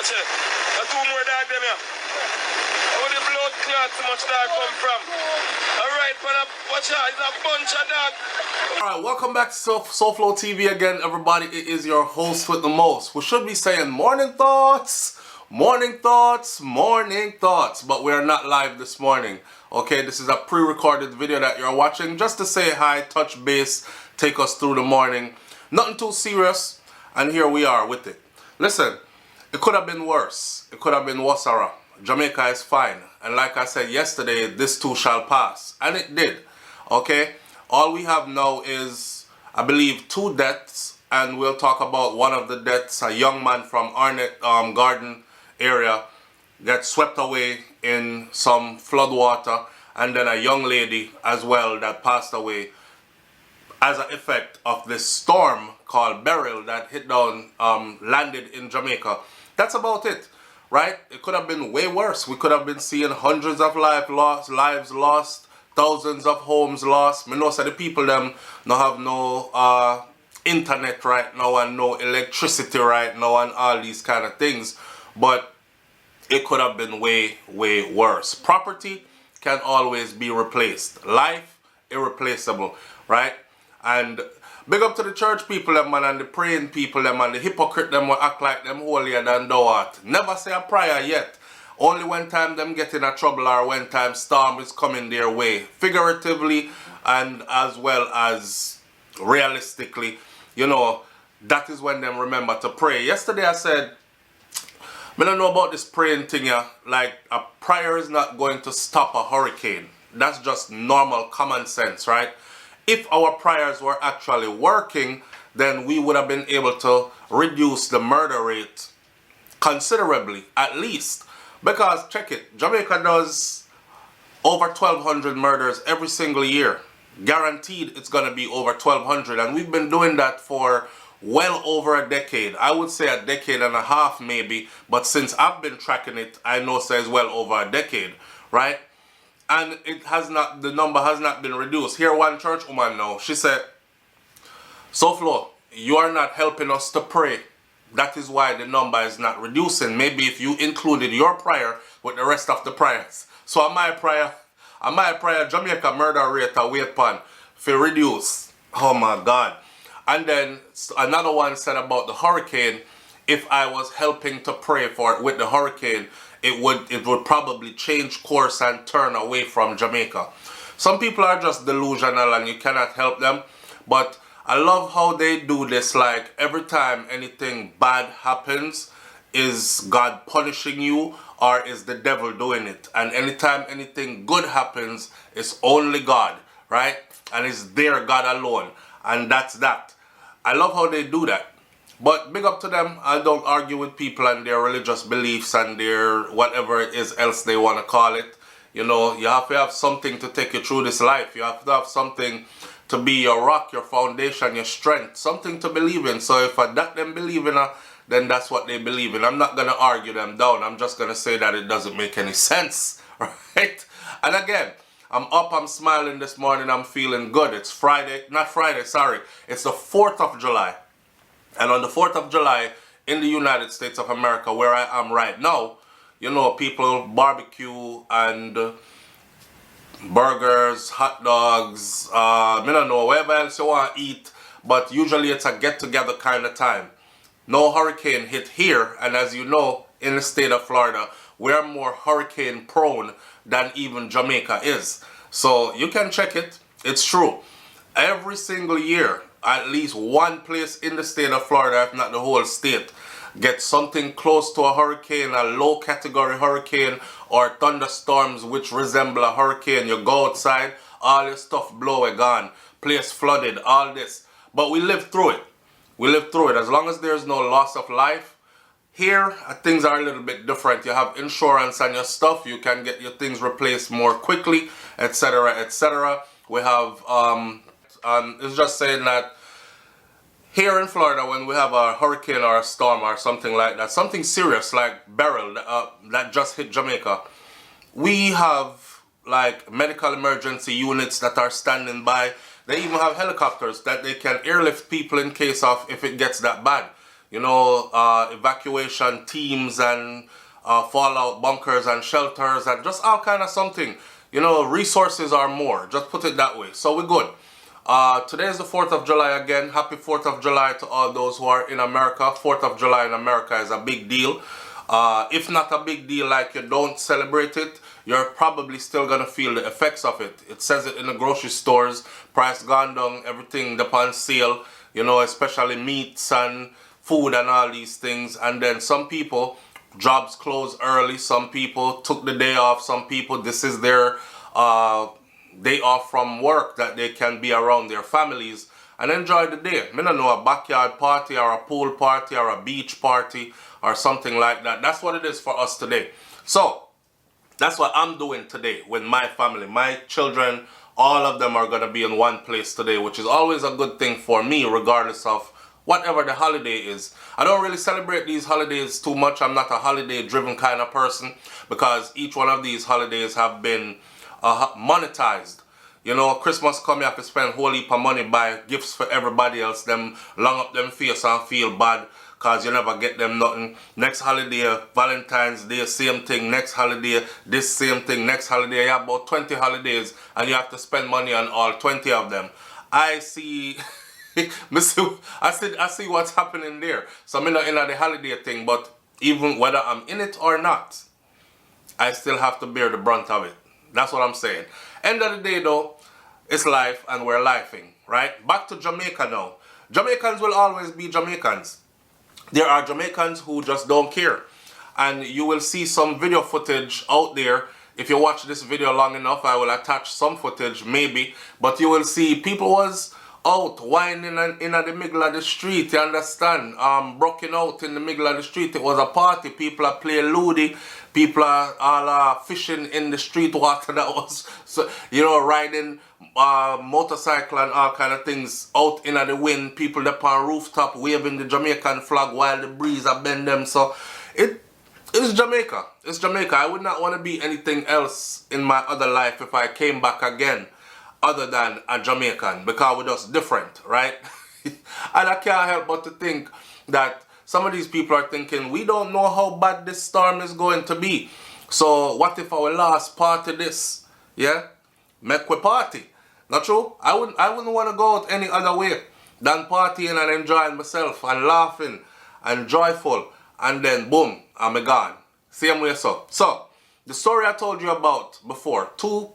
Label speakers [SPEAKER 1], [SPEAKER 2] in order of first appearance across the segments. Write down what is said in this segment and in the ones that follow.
[SPEAKER 1] Watch it. Two more dog them here. Where the blood clot so much dog come from? Alright, man, watch out, it's a bunch of dog.
[SPEAKER 2] Alright, welcome back to SouFLoTV again, everybody. It is your host with the most. We should be saying morning thoughts, morning thoughts, morning thoughts, but we are not live this morning. Okay, this is a pre-recorded video that you're watching just to say hi, touch base, take us through the morning. Nothing too serious, and here we are with it. Listen, it could have been worse. It could have been worse. Jamaica is fine. And like I said yesterday, this too shall pass. And it did. Okay? All we have now is, I believe, 2 deaths. And we'll talk about one of the deaths. A young man from Arnett Garden area gets swept away in some flood water. And then a young lady as well that passed away as an effect of this storm called Beryl that hit down, landed in Jamaica. That's about it. Right? It could have been way worse. We could have been seeing hundreds of lives lost, thousands of homes lost. I know so the people them don't have no internet right now and no electricity right now and all these kind of things. But it could have been way, way worse. Property can always be replaced. Life, irreplaceable. Right? And big up to the church people them man, and the praying people them, and the hypocrite them will act like them holier than thou art. Never say a prayer yet. Only when time them get in a trouble or when time storm is coming their way. Figuratively and as well as realistically. You know, that is when them remember to pray. Yesterday I said, I don't know about this praying thing here. Like, a prayer is not going to stop a hurricane. That's just normal common sense, right? If our prayers were actually working, then we would have been able to reduce the murder rate considerably, at least. Because, check it, Jamaica does over 1,200 murders every single year. Guaranteed it's going to be over 1,200. And we've been doing that for well over a decade. I would say a decade and a half maybe. But since I've been tracking it, I know says well over a decade, right? And it has not, the number has not been reduced. Here one church woman now, she said, SouFLo, you are not helping us to pray. That is why the number is not reducing. Maybe if you included your prayer with the rest of the prayers. So on my prayer, Jamaica murder rate away upon for reduce. Oh my God. And then another one said about the hurricane, if I was helping to pray for it with the hurricane, it would probably change course and turn away from Jamaica. Some people are just delusional and you cannot help them. But I love how they do this. Like, every time anything bad happens, is God punishing you or is the devil doing it? And anytime anything good happens, it's only God, right? And it's their God alone. And that's that. I love how they do that. But big up to them. I don't argue with people and their religious beliefs and their whatever it is else they want to call it. You know, you have to have something to take you through this life. You have to have something to be your rock, your foundation, your strength. Something to believe in. So if that them believe in, then that's what they believe in. I'm not going to argue them down. I'm just going to say that it doesn't make any sense. Right? And again, I'm up, I'm smiling this morning. I'm feeling good. It's Friday. Not Friday, sorry. It's the 4th of July. And on the 4th of July, in the United States of America, where I am right now, you know, people barbecue and burgers, hot dogs, I don't know, whatever else you want to eat. But usually it's a get-together kind of time. No hurricane hit here. And as you know, in the state of Florida, we're more hurricane prone than even Jamaica is. So you can check it. It's true. Every single year, at least one place in the state of Florida, if not the whole state, gets something close to a hurricane, a low category hurricane, or thunderstorms which resemble a hurricane. You go outside, all your stuff blow and gone, place flooded, all this. But we live through it. We live through it. As long as there's no loss of life. Here, things are a little bit different. You have insurance on your stuff. You can get your things replaced more quickly, etc., etc. We have it's just saying that here in Florida, when we have a hurricane or a storm or something like that, something serious like Beryl that just hit Jamaica, we have like medical emergency units that are standing by. They even have helicopters that they can airlift people in case of if it gets that bad. evacuation teams and fallout bunkers and shelters and just all kind of something. Resources are more. Just put it that way. So we're good. Today is the 4th of July again. Happy 4th of July to all those who are in America. 4th of July in America is a big deal. If not a big deal, like you don't celebrate it, you're probably still going to feel the effects of it. It says it in the grocery stores, price gone down, everything upon sale, especially meats and food and all these things. And then some people, jobs close early. Some people took the day off. Some people, this is their day off from work that they can be around their families and enjoy the day. I don't know, a backyard party or a pool party or a beach party or something like that. That's what it is for us today. So that's what I'm doing today with my family. My children, all of them are going to be in one place today, which is always a good thing for me, regardless of whatever the holiday is. I don't really celebrate these holidays too much. I'm not a holiday driven kind of person because each one of these holidays have been monetized. Christmas come, you have to spend a whole heap of money, buy gifts for everybody else, them long up them face and feel bad because you never get them nothing. Next holiday, Valentine's Day, same thing. Next holiday, this same thing. Next holiday, you have about 20 holidays and you have to spend money on all 20 of them. I see I see what's happening there. So I'm not in the holiday thing, but even whether I'm in it or not, I still have to bear the brunt of it. That's what I'm saying. End of the day though, it's life and we're lifing, right? Back to Jamaica now. Jamaicans will always be Jamaicans. There are Jamaicans who just don't care. And you will see some video footage out there. If you watch this video long enough, I will attach some footage maybe. But you will see people was out whining in the middle of the street, you understand? Broken out in the middle of the street. It was a party. People are playing Ludi. People are all fishing in the street water that was, riding motorcycle and all kind of things out in the wind. People up on rooftop waving the Jamaican flag while the breeze are bend them. So it's Jamaica. It's Jamaica. I would not want to be anything else in my other life if I came back again other than a Jamaican, because we're just different, right? And I can't help but to think that some of these people are thinking, we don't know how bad this storm is going to be. So what if our last party this? Yeah? Make we party. Not true? I wouldn't want to go out any other way than partying and enjoying myself and laughing and joyful. And then boom, I'm gone. Same way so. So, the story I told you about before, two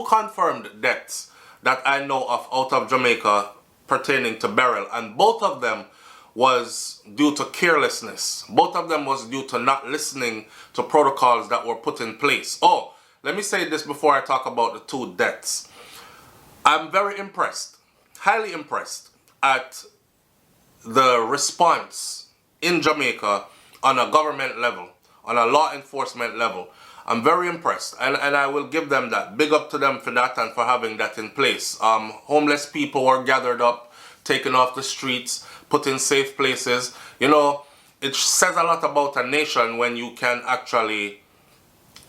[SPEAKER 2] confirmed deaths that I know of out of Jamaica pertaining to Beryl, and both of them was due to carelessness. Both of them was due to not listening to protocols that were put in place. Oh, let me say this before I talk about the two deaths. I'm very impressed, highly impressed at the response in Jamaica on a government level, on a law enforcement level. I'm very impressed, and I will give them that. Big up to them for that and for having that in place. Homeless people were gathered up, taken off the streets, put in safe places. It says a lot about a nation when you can actually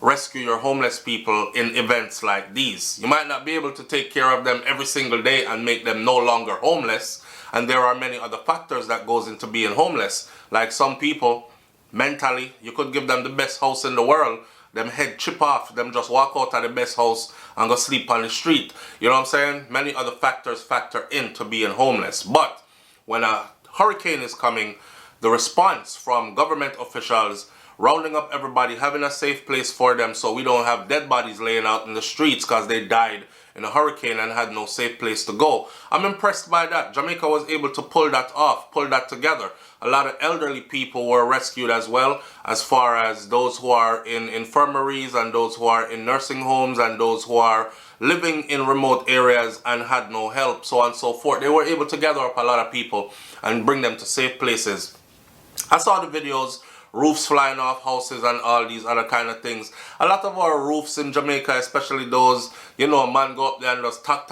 [SPEAKER 2] rescue your homeless people in events like these. You might not be able to take care of them every single day and make them no longer homeless, and there are many other factors that goes into being homeless. Like some people, mentally, you could give them the best house in the world, them head chip off, them just walk out of the best house and go sleep on the street. You know what I'm saying? Many other factors factor into being homeless. But when a hurricane is coming, the response from government officials, rounding up everybody, having a safe place for them so we don't have dead bodies laying out in the streets because they died in a hurricane and had no safe place to go. I'm impressed by that. Jamaica was able to pull that off, pull that together. A lot of elderly people were rescued as well, as far as those who are in infirmaries and those who are in nursing homes and those who are living in remote areas and had no help, so on and so forth. They were able to gather up a lot of people and bring them to safe places. I saw the videos, roofs flying off houses and all these other kind of things. A lot of our roofs in Jamaica, especially those, man go up there and just tack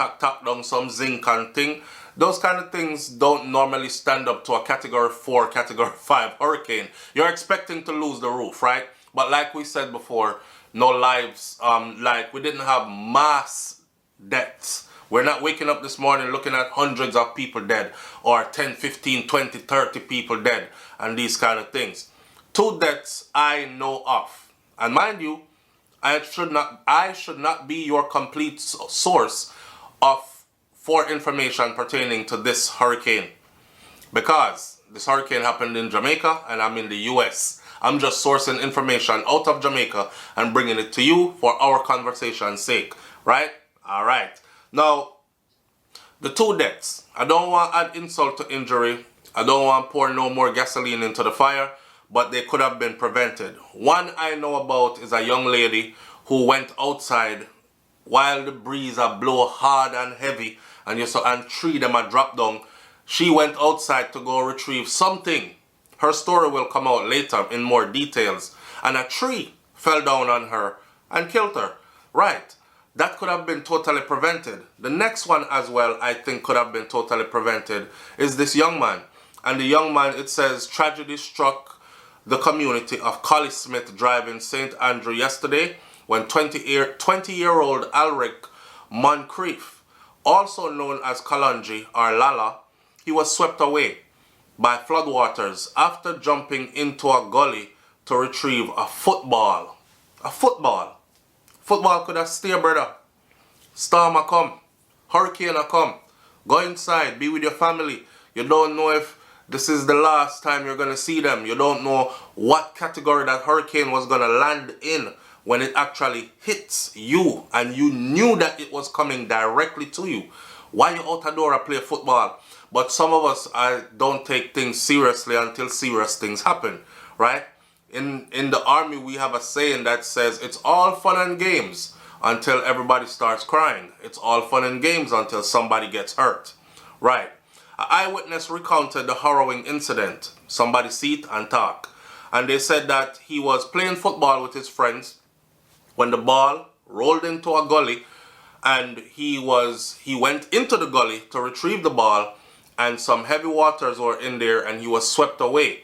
[SPEAKER 2] down some zinc and thing. Those kind of things don't normally stand up to a category 4, category 5 hurricane. You're expecting to lose the roof, right? But like we said before, no lives, like we didn't have mass deaths We're not waking up this morning looking at hundreds of people dead or 10, 15, 20, 30 people dead and these kind of things. 2 deaths I know of. And mind you, I should not be your complete source for information pertaining to this hurricane, because this hurricane happened in Jamaica and I'm in the US. I'm just sourcing information out of Jamaica and bringing it to you for our conversation's sake, right? All right. Now, the 2 deaths. I don't want to add insult to injury. I don't want to pour no more gasoline into the fire, but they could have been prevented. One I know about is a young lady who went outside while the breeze blow hard and heavy and tree them a drop down. She went outside to go retrieve something. Her story will come out later in more details. And a tree fell down on her and killed her. Right. That could have been totally prevented. The next one as well, I think, could have been totally prevented is this young man. And the young man, it says, tragedy struck the community of Collie Smith Drive in St. Andrew yesterday when 20-year-old Alric Moncrief, also known as Kalonji or Lala, he was swept away by floodwaters after jumping into a gully to retrieve a football. A football. Football could have stayed, brother. Storm a come. Hurricane a come. Go inside. Be with your family. You don't know if this is the last time you're going to see them. You don't know what category that hurricane was going to land in when it actually hits you. And you knew that it was coming directly to you. Why you out the door and play football? But some of us don't take things seriously until serious things happen, right? In the army, we have a saying that says, it's all fun and games until everybody starts crying. It's all fun and games until somebody gets hurt, right? An eyewitness recounted the harrowing incident. Somebody see it and talk. And they said that he was playing football with his friends when the ball rolled into a gully, and he went into the gully to retrieve the ball, and some heavy waters were in there and he was swept away.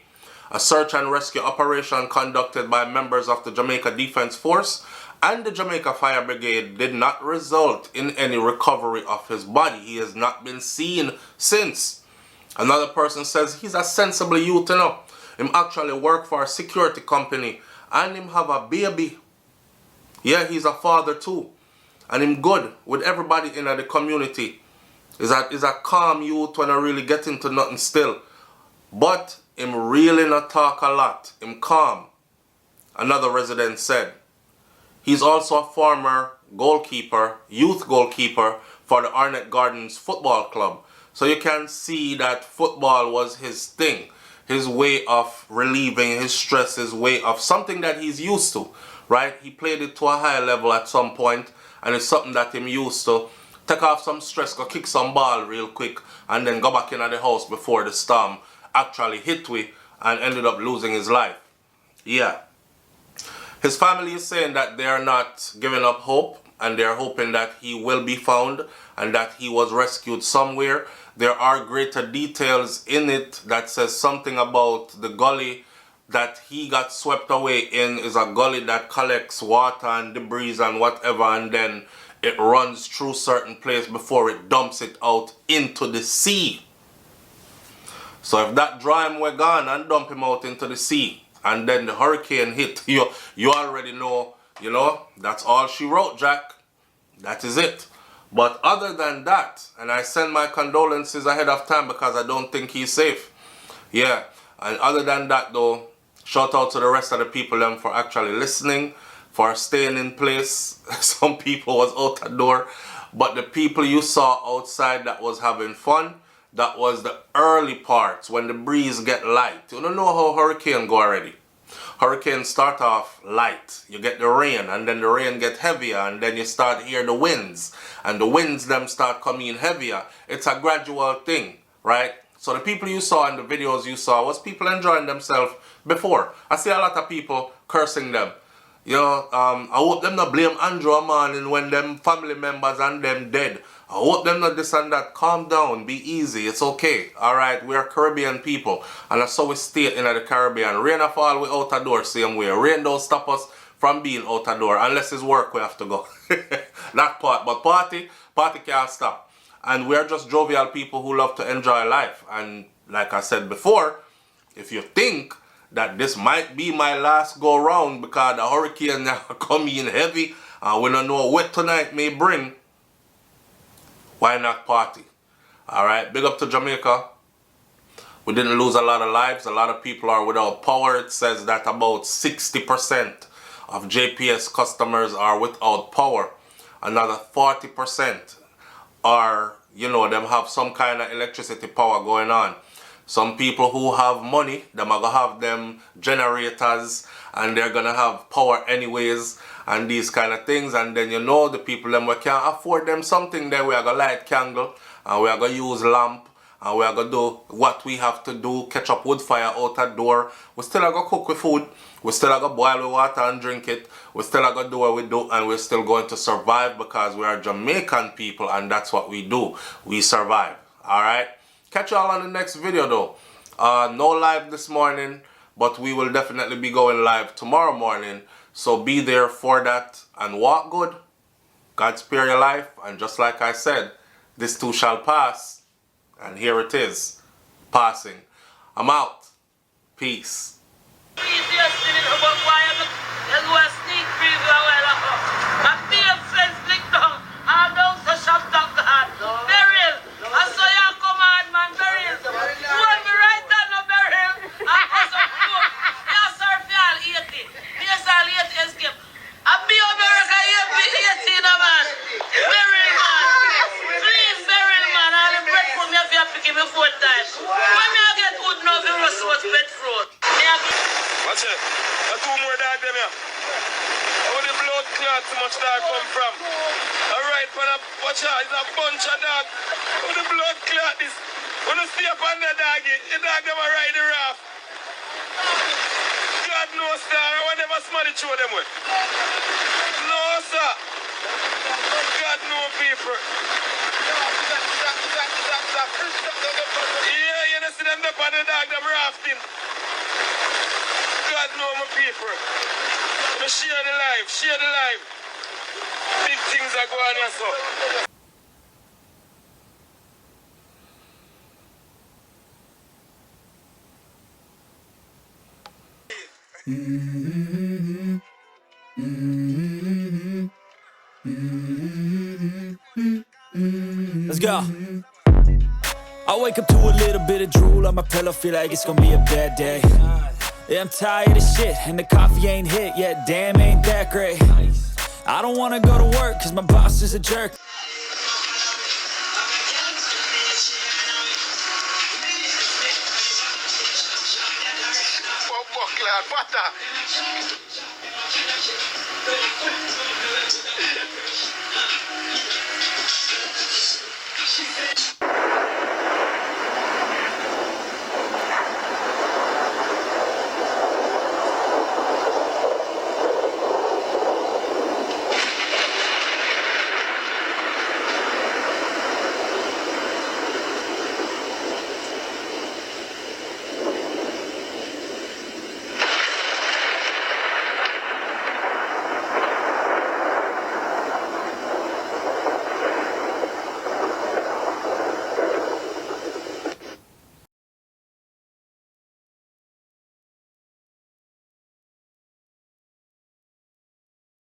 [SPEAKER 2] A search and rescue operation conducted by members of the Jamaica Defense Force and the Jamaica Fire Brigade did not result in any recovery of his body. He has not been seen since. Another person says he's a sensible youth, you know. Him actually work for a security company and him have a baby. Yeah, he's a father too. And him good with everybody in the community. Is a calm youth when I really get into nothing still. But him really not talk a lot. Him calm. Another resident said. He's also a former goalkeeper, youth goalkeeper for the Arnett Gardens Football Club. So you can see that football was his thing. His way of relieving his stress, his way of something that he's used to. Right? He played it to a high level at some point, and it's something that him used to. Take off some stress, go kick some ball real quick, and then go back into the house before the storm actually hit we and ended up losing his life. Yeah. His family is saying that they are not giving up hope, and they are hoping that he will be found and that he was rescued somewhere. There are greater details in it that says something about the gully that he got swept away in is a gully that collects water and debris and whatever, and then it runs through certain place before it dumps it out into the sea. So if that draw him were gone and dump him out into the sea, and then the hurricane hit, you already know, you know, that's all she wrote, Jack. That is it. But other than that, and I send my condolences ahead of time because I don't think he's safe. Yeah, and other than that though, shout out to the rest of the people them for actually listening, for staying in place. Some people was out the door, but the people you saw outside that was having fun, that was the early parts when the breeze get light. You don't know how hurricane go already. Hurricanes start off light. You get the rain, and then the rain get heavier, and then you start hear the winds, and the winds them start coming in heavier. It's a gradual thing, right? So the people you saw in the videos you saw was people enjoying themselves before. I see a lot of people cursing them. You know, I hope them not blame Andrew man when them family members and them dead. I hope them not this and that. Calm down, be easy, it's okay. Alright, we are Caribbean people, and that's how we stay in the Caribbean. Rain or fall, we out the door same way. Rain don't stop us from being out the door. Unless it's work, we have to go. That part. But party can't stop. And we're just jovial people who love to enjoy life. And like I said before, if you think that this might be my last go round because the hurricane now coming in heavy and we don't know what tonight may bring, why not party? Alright, big up to Jamaica. We didn't lose a lot of lives. A lot of people are without power. It says that about 60% of JPS customers are without power. Another 40% are, you know, them have some kind of electricity power going on. Some people who have money, them are going to have them generators and they're going to have power anyways and these kind of things. And then, you know, the people them we can't afford them something, then we are going to light candle and we are going to use lamp and we are going to do what we have to do, catch up wood fire out the door. We still are going to cook with food. We still are going to boil with water and drink it. We still are going to do what we do and we're still going to survive because we are Jamaican people and that's what we do. We survive. Alright? Catch y'all on the next video though. No live this morning, but we will definitely be going live tomorrow morning. So be there for that and walk good. God spare your life. And just like I said, this too shall pass. And here it is, passing. I'm out. Peace.
[SPEAKER 1] Watch it. There's two more dog them here. Where the blood clot so much dog come from? Alright, but watch out, it's a bunch of dog. Where the blood clot this? When you see up on the doggy, the dog them a ride the raft. God knows, sir. I will never smell it through them way. No, sir. God knows people. Yeah, you know see them up on the dog them rafting. God know my people. You share the life, share the life. Big things are going on so.
[SPEAKER 3] Let's go. I wake up to a little bit of drool on my pillow, feel like it's gonna be a bad day. Yeah, I'm tired of shit, and the coffee ain't hit yet, damn, ain't that great. I don't wanna go to work, cause my boss is a jerk.
[SPEAKER 1] Butter.